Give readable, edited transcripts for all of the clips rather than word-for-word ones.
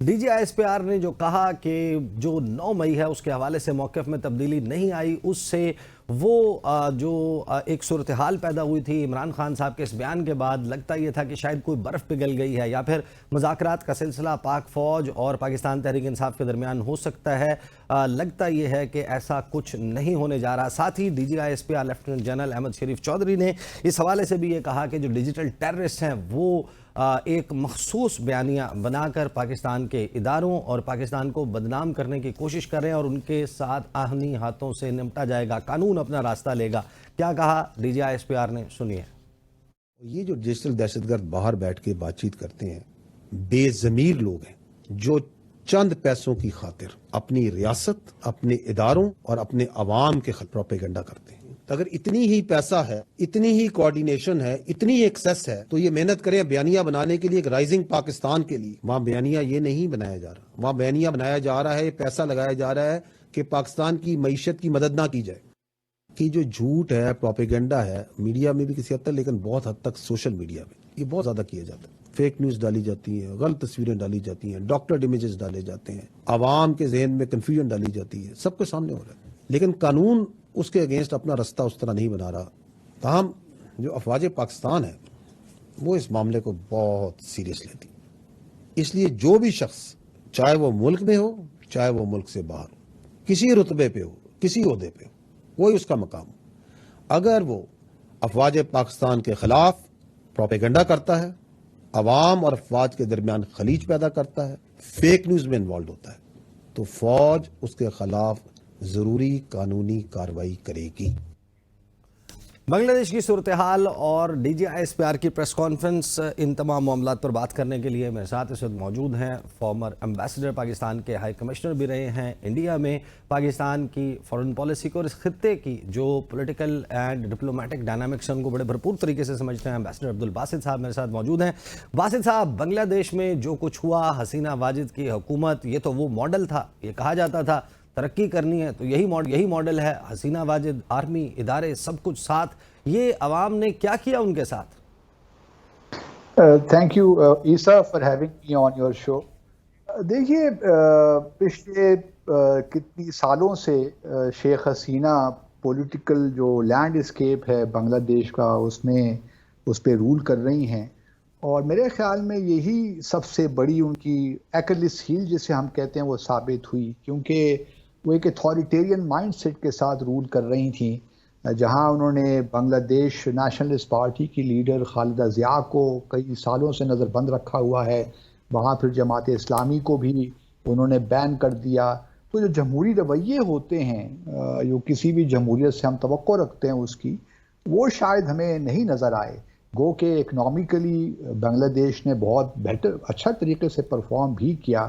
D G I S P R نے جو کہا کہ جو 9 مئی ہے اس کے حوالے سے موقف میں تبدیلی نہیں آئی، اس سے وہ جو ایک صورتحال پیدا ہوئی تھی عمران خان صاحب کے اس بیان کے بعد، لگتا یہ تھا کہ شاید کوئی برف پگھل گئی ہے یا پھر مذاکرات کا سلسلہ پاک فوج اور پاکستان تحریک انصاف کے درمیان ہو سکتا ہے۔ لگتا یہ ہے کہ ایسا کچھ نہیں ہونے جا رہا۔ ساتھ ہی D G I S P R lieutenant general Ahmed Sharif Chaudhry نے اس حوالے سے بھی یہ کہا کہ جو ڈیجیٹل ٹیررسٹ ہیں وہ ایک مخصوص بیانیہ بنا کر پاکستان کے اداروں اور پاکستان کو بدنام کرنے کی کوشش کر رہے ہیں اور ان کے ساتھ آہنی ہاتھوں سے نمٹا جائے گا، قانون اپنا راستہ لے گا۔ کیا کہا D G I S P R نے، سنیے۔ یہ جو ڈیجیٹل دہشت گرد باہر بیٹھ کے بات چیت کرتے ہیں، بے ضمیر لوگ ہیں جو چند پیسوں کی خاطر اپنی ریاست، اپنے اداروں اور اپنے عوام کے خلاف پروپیگنڈا کرتے ہیں۔ اگر اتنی ہی پیسہ ہے، اتنی ہی کوارڈینیشن ہے، اتنی ایکسیس ہے تو یہ محنت کریں بیانیہ بنانے کے لیے، ایک رائزنگ پاکستان کے لیے۔ وہاں بیانیہ یہ نہیں بنایا جا رہا، وہاں بیانیہ بنایا جا رہا ہے، پیسہ لگایا جا رہا ہے کہ پاکستان کی معیشت کی مدد نہ کی جائے۔ کہ جو جھوٹ ہے، پروپیگنڈا ہے، میڈیا میں بھی کسی حد تک، لیکن بہت حد تک سوشل میڈیا میں یہ بہت زیادہ کیا جاتا ہے۔ فیک نیوز ڈالی جاتی ہیں، غلط تصویریں ڈالی جاتی ہیں، ڈاکٹر امیجز ڈالے جاتے ہیں، عوام کے ذہن میں کنفیوژن ڈالی جاتی ہے، سب کے سامنے ہو رہا ہے۔ لیکن قانون اس کے اگینسٹ اپنا رستہ اس طرح نہیں بنا رہا۔ تاہم جو افواج پاکستان ہے وہ اس معاملے کو بہت سیریس لیتی۔ اس لیے جو بھی شخص، چاہے وہ ملک میں ہو چاہے وہ ملک سے باہر ہو، کسی رتبے پہ ہو، کسی عہدے پہ ہو، وہی اس کا مقام ہو، اگر وہ افواج پاکستان کے خلاف پروپیگنڈا کرتا ہے، عوام اور افواج کے درمیان خلیج پیدا کرتا ہے، فیک نیوز میں انوالڈ ہوتا ہے، تو فوج اس کے خلاف ضروری قانونی کارروائی کرے گی۔ بنگلہ دیش کی صورتحال اور D G I S P R کی پریس کانفرنس، ان تمام معاملات پر بات کرنے کے لیے میرے ساتھ اس وقت موجود ہیں فارمر ایمبیسڈر، پاکستان کے ہائی کمشنر بھی رہے ہیں انڈیا میں، پاکستان کی فارن پالیسی کو اور اس خطے کی جو پولیٹیکل اینڈ ڈپلومیٹک ڈائنامکس ہیں ان کو بڑے بھرپور طریقے سے سمجھتے ہیں۔ ایمبیسڈر عبدالباسط صاحب میرے ساتھ موجود ہیں۔ باسط صاحب، بنگلہ دیش میں جو کچھ ہوا، حسینہ واجد کی حکومت، یہ تو وہ ماڈل تھا، یہ کہا جاتا تھا ترقی کرنی ہے تو یہی ماڈل ہے، حسینہ واجد، آرمی، ادارے، سب کچھ ساتھ۔ یہ عوام نے کیا کیا ان کے ساتھ؟ Thank you Isa for having me on your show. دیکھیے، پچھلے کتنی سالوں سے شیخ حسینہ پولیٹیکل جو لینڈ اسکیپ ہے بنگلہ دیش کا، اس پہ رول کر رہی ہیں، اور میرے خیال میں یہی سب سے بڑی ان کی ایکلس ہیل جسے ہم کہتے ہیں وہ ثابت ہوئی، کیونکہ وہ ایک اتھارٹیرین مائنڈ سیٹ کے ساتھ رول کر رہی تھیں، جہاں انہوں نے بنگلہ دیش نیشنلسٹ پارٹی کی لیڈر خالدہ ضیاء کو کئی سالوں سے نظر بند رکھا ہوا ہے، وہاں پھر جماعت اسلامی کو بھی انہوں نے بین کر دیا۔ تو جو جمہوری رویے ہوتے ہیں، جو کسی بھی جمہوریت سے ہم توقع رکھتے ہیں اس کی، وہ شاید ہمیں نہیں نظر آئے۔ گو کہ اکنامیکلی بنگلہ دیش نے بہت اچھا طریقے سے پرفارم بھی کیا،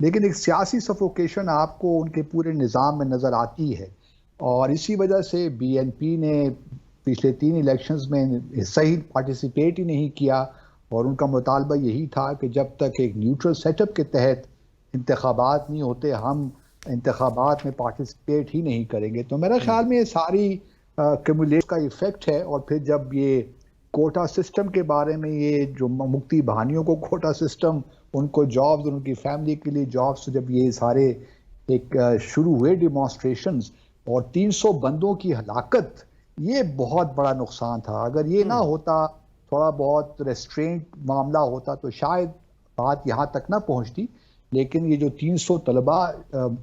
لیکن ایک سیاسی سفوکیشن آپ کو ان کے پورے نظام میں نظر آتی ہے، اور اسی وجہ سے بی این پی نے پچھلے 3 الیکشنز میں حصہ ہی پارٹیسپیٹ ہی نہیں کیا، اور ان کا مطالبہ یہی تھا کہ جب تک ایک نیوٹرل سیٹ اپ کے تحت انتخابات نہیں ہوتے ہم انتخابات میں پارٹیسپیٹ ہی نہیں کریں گے۔ تو میرا خیال میں یہ ساری کیمولیٹ کا ایفیکٹ ہے، اور پھر جب یہ کوٹا سسٹم کے بارے میں، یہ جو مکتی بہانیوں کو کوٹا سسٹم، ان کو جابز اور ان کی فیملی کے لیے جابز، جب یہ سارے ایک شروع ہوئے ڈیمانسٹریشنز اور 300 بندوں کی ہلاکت، یہ بہت بڑا نقصان تھا۔ اگر یہ نہ ہوتا، تھوڑا بہت ریسٹرینٹ معاملہ ہوتا تو شاید بات یہاں تک نہ پہنچتی، لیکن یہ جو 300 طلباء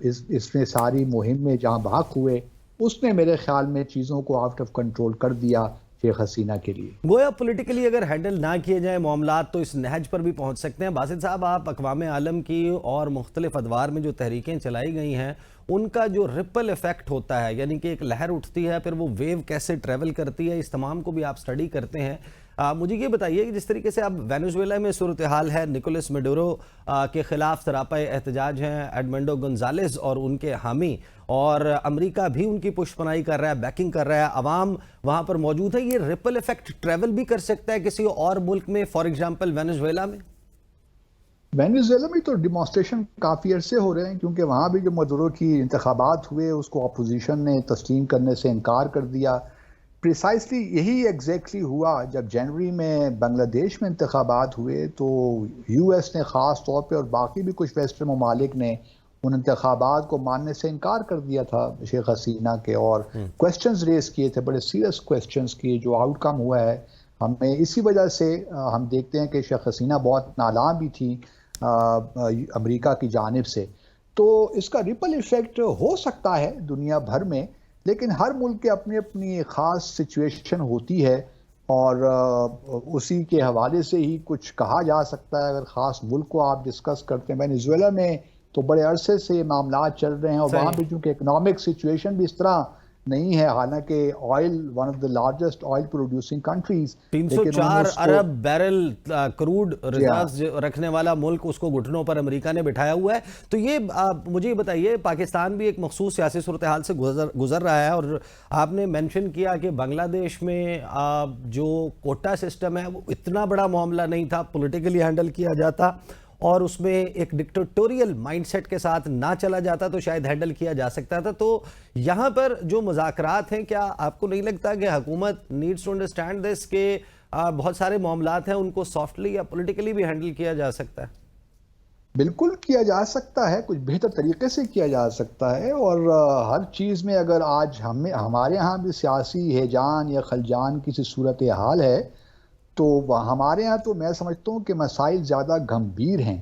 اس میں ساری مہم میں جہاں بھاگ ہوئے، اس نے میرے خیال میں چیزوں کو آؤٹ آف کنٹرول کر دیا شیخ حسینہ کے لیے۔ گویا پولیٹیکلی اگر ہینڈل نہ کیے جائیں معاملات تو اس نہج پر بھی پہنچ سکتے ہیں۔ باسط صاحب، آپ اقوام عالم کی اور مختلف ادوار میں جو تحریکیں چلائی گئی ہیں، ان کا جو رپل ایفیکٹ ہوتا ہے، یعنی کہ ایک لہر اٹھتی ہے پھر وہ ویو کیسے ٹریول کرتی ہے، اس تمام کو بھی آپ سٹڈی کرتے ہیں۔ مجھے یہ بتائیے کہ جس طریقے سے اب وینزویلا میں صورتحال ہے، نکولس میڈورو کے خلاف سراپا احتجاج ہیں، ایڈمنڈو گونزالز اور ان کے حامی، اور امریکہ بھی ان کی پشت پناہی کر رہا ہے، بیکنگ کر رہا ہے، عوام وہاں پر موجود ہے، یہ رپل ایفیکٹ ٹریول بھی کر سکتا ہے کسی اور ملک میں، فار ایگزامپل وینزویلا میں؟ وینزویلا میں تو ڈیمانسٹریشن کافی عرصے ہو رہے ہیں، کیونکہ وہاں بھی جو مدورو کی انتخابات ہوئے اس کو اپوزیشن نے تسلیم کرنے سے انکار کر دیا۔ پریسائسلی یہی ایگزیکٹلی ہوا جب جنوری میں بنگلہ دیش میں انتخابات ہوئے تو یو ایس نے خاص طور پہ اور باقی بھی کچھ ویسٹرن ممالک نے ان انتخابات کو ماننے سے انکار کر دیا تھا شیخ حسینہ کے، اور کویسچنز ریز کیے تھے، بڑے سیریس کویسچنز کیے. جو آؤٹ کم ہوا ہے ہمیں اسی وجہ سے ہم دیکھتے ہیں کہ شیخ حسینہ بہت نالاں بھی تھی امریکہ کی جانب سے. تو اس کا ریپل ایفیکٹ ہو سکتا ہے دنیا بھر میں، لیکن ہر ملک کی اپنی اپنی خاص سچویشن ہوتی ہے، اور اسی کے حوالے سے ہی کچھ کہا جا سکتا ہے. اگر خاص ملک کو آپ ڈسکس کرتے ہیں، وینیزویلا میں تو بڑے عرصے سے یہ معاملات چل رہے ہیں، اور وہاں پہ چونکہ اکنامک سچویشن بھی اس طرح نہیں ہے، حالانکہ oil one of the largest oil producing countries, 304 ارب بیرل کروڈ ریزروز رکھنے والا ملک، اس کو گھٹنوں پر امریکہ نے بٹھایا ہوا ہے. تو یہ مجھے یہ بتائیے، پاکستان بھی ایک مخصوص سیاسی صورتحال سے گزر رہا ہے، اور آپ نے مینشن کیا کہ بنگلہ دیش میں جو کوٹا سسٹم ہے وہ اتنا بڑا معاملہ نہیں تھا، پولیٹیکلی ہینڈل کیا جاتا، اور اس میں ایک ڈکٹیٹوریل مائنڈ سیٹ کے ساتھ نہ چلا جاتا تو شاید ہینڈل کیا جا سکتا تھا. تو یہاں پر جو مذاکرات ہیں، کیا آپ کو نہیں لگتا کہ حکومت نیڈز ٹو انڈرسٹینڈ دس کہ بہت سارے معاملات ہیں ان کو سافٹلی یا پولیٹیکلی بھی ہینڈل کیا جا سکتا ہے؟ بالکل کیا جا سکتا ہے، کچھ بہتر طریقے سے کیا جا سکتا ہے. اور ہر چیز میں اگر آج ہمارے ہاں بھی سیاسی ہیجان یا خلجان کی صورتحال ہے، تو ہمارے ہاں تو میں سمجھتا ہوں کہ مسائل زیادہ گمبھیر ہیں.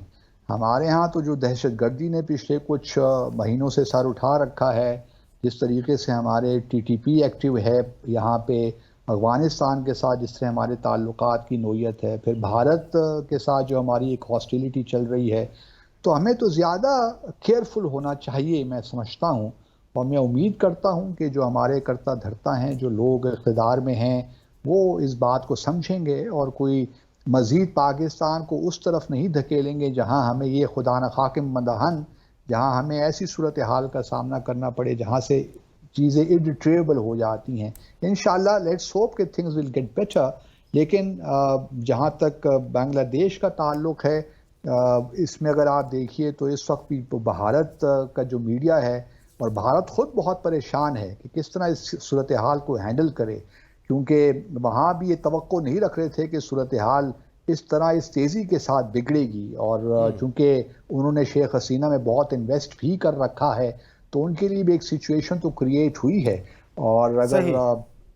ہمارے ہاں تو جو دہشت گردی نے پچھلے کچھ مہینوں سے سر اٹھا رکھا ہے، جس طریقے سے ہمارے ٹی ٹی پی ایکٹیو ہے یہاں پہ، افغانستان کے ساتھ جس طرح ہمارے تعلقات کی نوعیت ہے، پھر بھارت کے ساتھ جو ہماری ایک ہاسٹیلیٹی چل رہی ہے، تو ہمیں تو زیادہ کیئرفل ہونا چاہیے میں سمجھتا ہوں. اور میں امید کرتا ہوں کہ جو ہمارے کرتا دھرتا ہیں، جو لوگ اقتدار میں ہیں، وہ اس بات کو سمجھیں گے اور کوئی مزید پاکستان کو اس طرف نہیں دھکیلیں گے جہاں ہمیں یہ خدا نخواہ مدہن، جہاں ہمیں ایسی صورتحال کا سامنا کرنا پڑے جہاں سے چیزیں irretrievable ہو جاتی ہیں. انشاءاللہ لیٹس ہوپ کہ تھنگز ول گیٹ بیٹر. لیکن جہاں تک بنگلہ دیش کا تعلق ہے، اس میں اگر آپ دیکھیے تو اس وقت بھی بھارت کا جو میڈیا ہے، اور بھارت خود بہت پریشان ہے کہ کس طرح اس صورتحال کو ہینڈل کرے، کیونکہ وہاں بھی یہ توقع نہیں رکھ رہے تھے کہ صورتحال اس طرح اس تیزی کے ساتھ بگڑے گی. اور چونکہ انہوں نے شیخ حسینہ میں بہت انویسٹ بھی کر رکھا ہے، تو ان کے لیے بھی ایک سچویشن تو کریٹ ہوئی ہے. اور اگر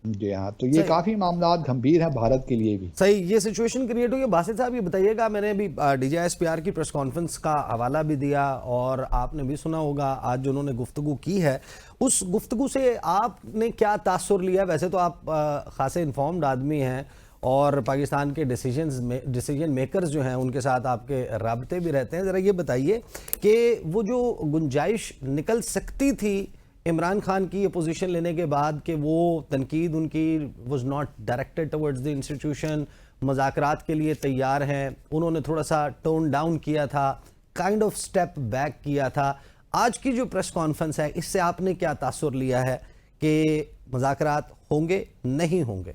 جی ہاں، تو یہ کافی معاملات گھمبیر ہیں بھارت کے لیے بھی. صحیح، یہ سچویشن کریٹ ہوئی ہے. باسط صاحب یہ بتائیے گا، میں نے ابھی D G S P R کی پریس کانفرنس کا حوالہ بھی دیا، اور آپ نے بھی سنا ہوگا آج جو انہوں نے گفتگو کی ہے، اس گفتگو سے آپ نے کیا تاثر لیا؟ ویسے تو آپ خاصے انفارمڈ آدمی ہیں، اور پاکستان کے ڈیسیجن میکرز جو ہیں ان کے ساتھ آپ کے رابطے بھی رہتے ہیں. ذرا یہ بتائیے کہ وہ جو گنجائش نکل سکتی تھی عمران خان کی یہ پوزیشن لینے کے بعد، کہ وہ تنقید ان کی was not directed towards the institution, مذاکرات کے لیے تیار ہیں، انہوں نے تھوڑا سا ٹون ڈاؤن کیا تھا، کائنڈ آف سٹیپ بیک کیا تھا. آج کی جو پریس کانفرنس ہے، اس سے آپ نے کیا تاثر لیا ہے کہ مذاکرات ہوں گے نہیں ہوں گے؟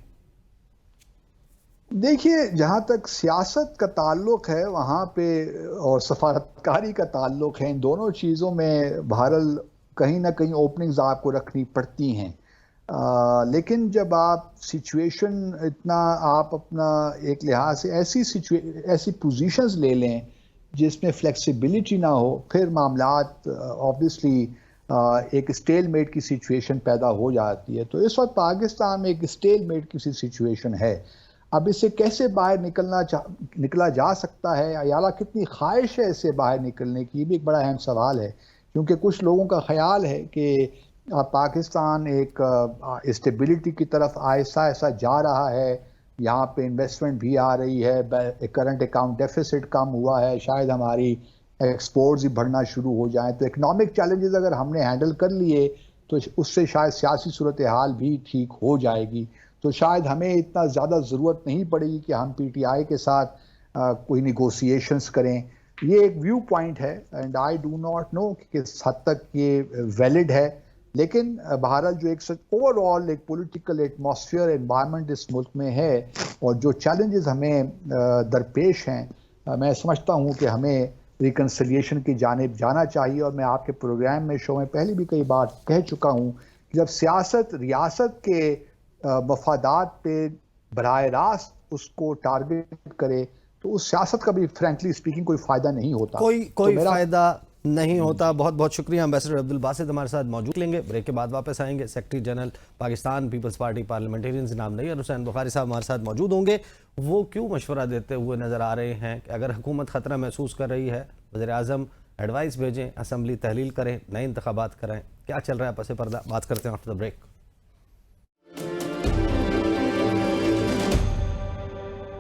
دیکھیے، جہاں تک سیاست کا تعلق ہے وہاں پہ، اور سفارتکاری کا تعلق ہے، ان دونوں چیزوں میں بہرحال کہیں نہ کہیں اوپننگز آپ کو رکھنی پڑتی ہیں. لیکن جب آپ سچویشن اتنا آپ اپنا ایک لحاظ سے ایسی پوزیشنز لے لیں جس میں فلیکسیبلٹی نہ ہو، پھر معاملات آبویسلی ایک اسٹیل میٹ کی سچویشن پیدا ہو جاتی ہے. تو اس وقت پاکستان میں ایک اسٹیل میٹ کی سی سچویشن ہے. اب اس سے کیسے باہر نکلا جا سکتا ہے، یا کتنی خواہش ہے اس سے باہر نکلنے کی، یہ بھی ایک بڑا اہم سوال ہے. کیونکہ کچھ لوگوں کا خیال ہے کہ پاکستان ایک اسٹیبلٹی کی طرف آہستہ آہستہ جا رہا ہے، یہاں پہ انویسٹمنٹ بھی آ رہی ہے، کرنٹ اکاؤنٹ ڈیفیسٹ کم ہوا ہے، شاید ہماری ایکسپورٹس ہی بڑھنا شروع ہو جائیں. تو اکنامک چیلنجز اگر ہم نے ہینڈل کر لیے تو اس سے شاید سیاسی صورتحال بھی ٹھیک ہو جائے گی. تو شاید ہمیں اتنا زیادہ ضرورت نہیں پڑے گی کہ ہم پی ٹی آئی کے ساتھ کوئی نیگوسیشنز کریں. یہ ایک ویو پوائنٹ ہے، and I do not know کہ کس حد تک یہ ویلڈ ہے. لیکن بہرحال جو ایک اوور آل ایک پولیٹیکل ایٹماسفیئر انوائرمنٹ اس ملک میں ہے، اور جو چیلنجز ہمیں درپیش ہیں، میں سمجھتا ہوں کہ ہمیں ریکنسلیشن کی جانب جانا چاہیے. اور میں آپ کے پروگرام میں شو میں پہلے بھی کئی بار کہہ چکا ہوں کہ جب سیاست ریاست کے مفادات پہ براہ راست اس کو ٹارگٹ کرے تو اس سیاست کا بھی فرینکلی اسپیکنگ کوئی فائدہ نہیں ہوتا. کوئی فائدہ نہیں ہوتا. بہت بہت شکریہ امبیسڈر عبدالباسط ہمارے ساتھ موجود. لیں گے بریک کے بعد واپس آئیں گے. سیکرٹری جنرل پاکستان پیپلز پارٹی پارلیمنٹرین جناب نیّر حسین بخاری صاحب ہمارے ساتھ موجود ہوں گے. وہ کیوں مشورہ دیتے ہوئے نظر آ رہے ہیں کہ اگر حکومت خطرہ محسوس کر رہی ہے وزیر اعظم ایڈوائس بھیجیں, اسمبلی تحلیل کریں, نئے انتخابات کریں. کیا چل رہا ہے پس پردہ, بات کرتے ہیں آفٹر دا بریک.